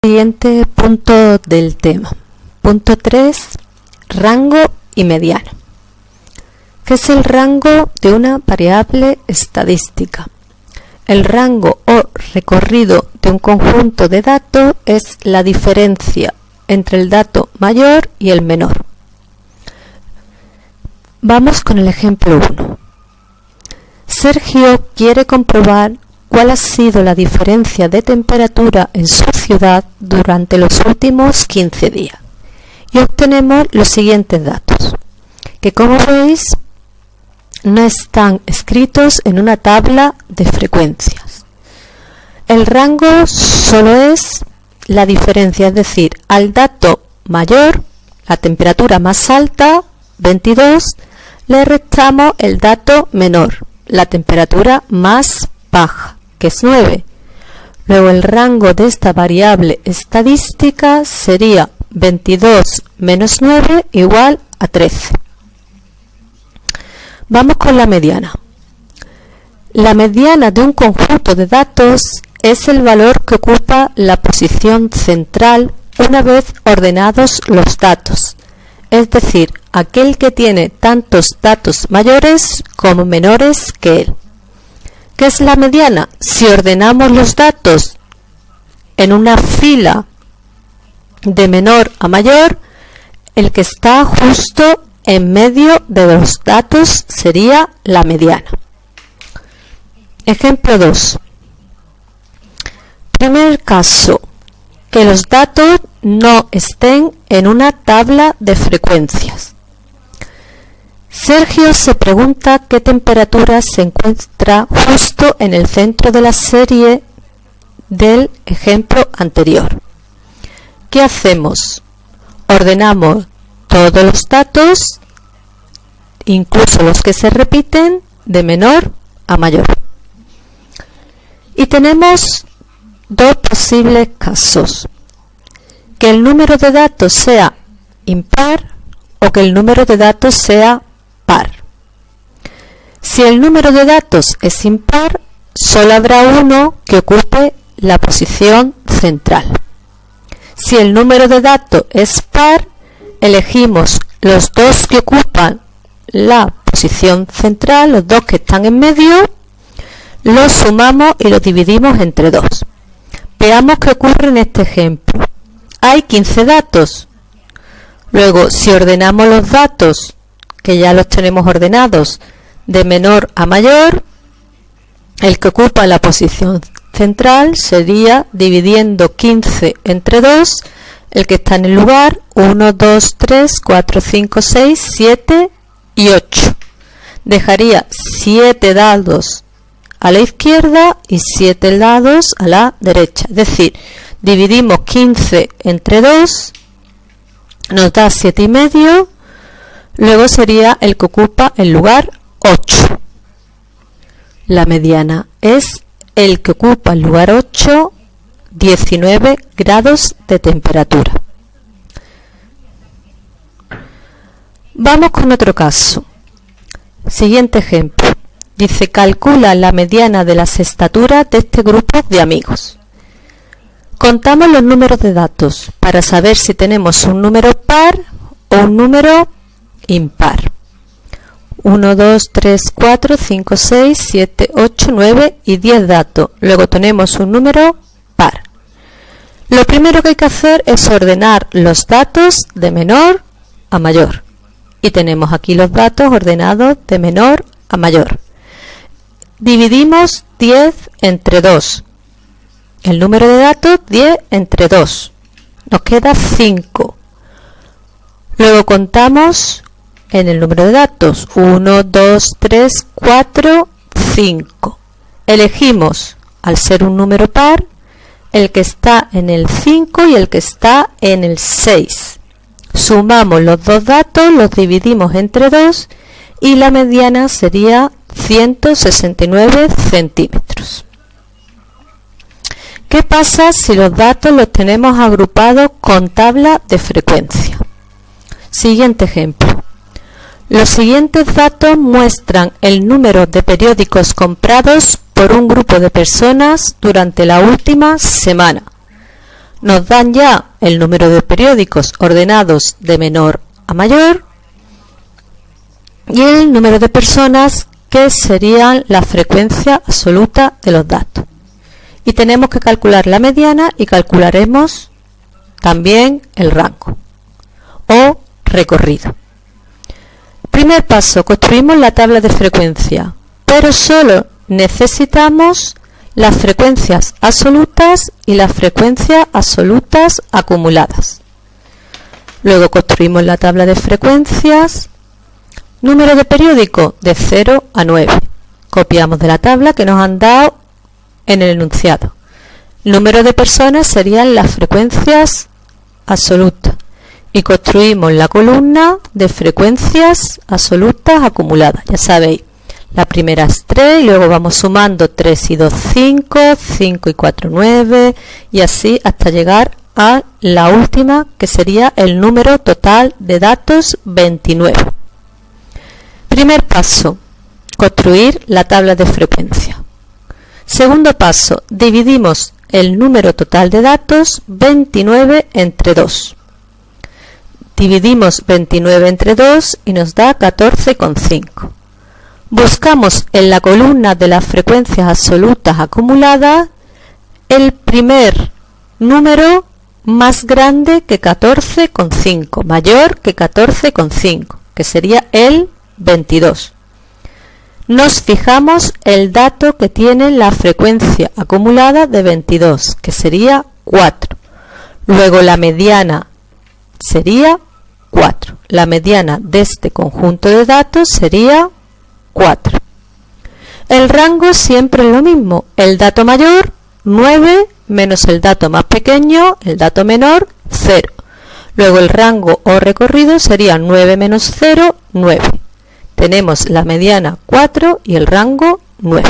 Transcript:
Siguiente punto del tema. Punto 3. Rango y mediana. ¿Qué es el rango de una variable estadística? El rango o recorrido de un conjunto de datos es la diferencia entre el dato mayor y el menor. Vamos con el ejemplo 1. Sergio quiere comprobar cuál ha sido la diferencia de temperatura en su ciudad durante los últimos 15 días. Y obtenemos los siguientes datos, que como veis no están escritos en una tabla de frecuencias. El rango solo es la diferencia, es decir, al dato mayor, la temperatura más alta, 22, le restamos el dato menor, la temperatura más baja, que es 9. Luego el rango de esta variable estadística sería 22 menos 9 igual a 13. Vamos con la mediana. La mediana de un conjunto de datos es el valor que ocupa la posición central una vez ordenados los datos, es decir, aquel que tiene tantos datos mayores como menores que él. ¿Qué es la mediana? Si ordenamos los datos en una fila de menor a mayor, el que está justo en medio de los datos sería la mediana. Ejemplo 2. Primer caso, que los datos no estén en una tabla de frecuencias. Sergio se pregunta qué temperatura se encuentra justo en el centro de la serie del ejemplo anterior. ¿Qué hacemos? Ordenamos todos los datos, incluso los que se repiten, de menor a mayor. Y tenemos dos posibles casos: que el número de datos sea impar o que el número de datos sea par. Si el número de datos es impar, solo habrá uno que ocupe la posición central. Si el número de datos es par, elegimos los dos que ocupan la posición central, los dos que están en medio, los sumamos y los dividimos entre 2. Veamos qué ocurre en este ejemplo. Hay 15 datos. Luego, si ordenamos los datos, que ya los tenemos ordenados, de menor a mayor, el que ocupa la posición central sería, dividiendo 15 entre 2, el que está en el lugar 1, 2, 3, 4, 5, 6, 7 y 8. Dejaría 7 dados a la izquierda y 7 dados a la derecha. Es decir, dividimos 15 entre 2, nos da 7 y medio, luego sería el que ocupa el lugar 8. La mediana es el que ocupa el lugar 8, 19 grados de temperatura. Vamos con otro caso. Siguiente ejemplo. Dice, calcula la mediana de las estaturas de este grupo de amigos. Contamos los números de datos para saber si tenemos un número par o un número impar. 1, 2, 3, 4, 5, 6, 7, 8, 9 y 10 datos. Luego tenemos un número par. Lo primero que hay que hacer es ordenar los datos de menor a mayor. Y tenemos aquí los datos ordenados de menor a mayor. Dividimos 10 entre 2. El número de datos 10 entre 2. Nos queda 5. Luego contamos en el número de datos 1, 2, 3, 4, 5. Elegimos, al ser un número par, el que está en el 5 y el que está en el 6. Sumamos los dos datos, los dividimos entre 2 y la mediana sería 169 centímetros. ¿Qué pasa si los datos los tenemos agrupados con tabla de frecuencia? Siguiente ejemplo. Los siguientes datos muestran el número de periódicos comprados por un grupo de personas durante la última semana. nos dan ya el número de periódicos ordenados de menor a mayor y el número de personas, que serían la frecuencia absoluta de los datos. Y tenemos que calcular la mediana y calcularemos también el rango o recorrido. Primer paso, construimos la tabla de frecuencia, pero solo necesitamos las frecuencias absolutas y las frecuencias absolutas acumuladas. Luego construimos la tabla de frecuencias. Número de periódico de 0 a 9. Copiamos de la tabla que nos han dado en el enunciado. Número de personas serían las frecuencias absolutas. Y construimos la columna de frecuencias absolutas acumuladas. Ya sabéis, la primera es 3 y luego vamos sumando 3 y 2, 5, 5 y 4, 9 y así hasta llegar a la última, que sería el número total de datos 29. Primer paso, construir la tabla de frecuencia. Segundo paso, dividimos el número total de datos 29 entre 2. Dividimos 29 entre 2 y nos da 14,5. Buscamos en la columna de las frecuencias absolutas acumuladas el primer número más grande que 14,5, mayor que 14,5, que sería el 22. Nos fijamos el dato que tiene la frecuencia acumulada de 22, que sería 4. Luego la mediana sería 4. La mediana de este conjunto de datos sería 4. El rango siempre es lo mismo. El dato mayor, 9, menos el dato más pequeño, el dato menor, 0. Luego el rango o recorrido sería 9 menos 0, 9. Tenemos la mediana 4 y el rango 9.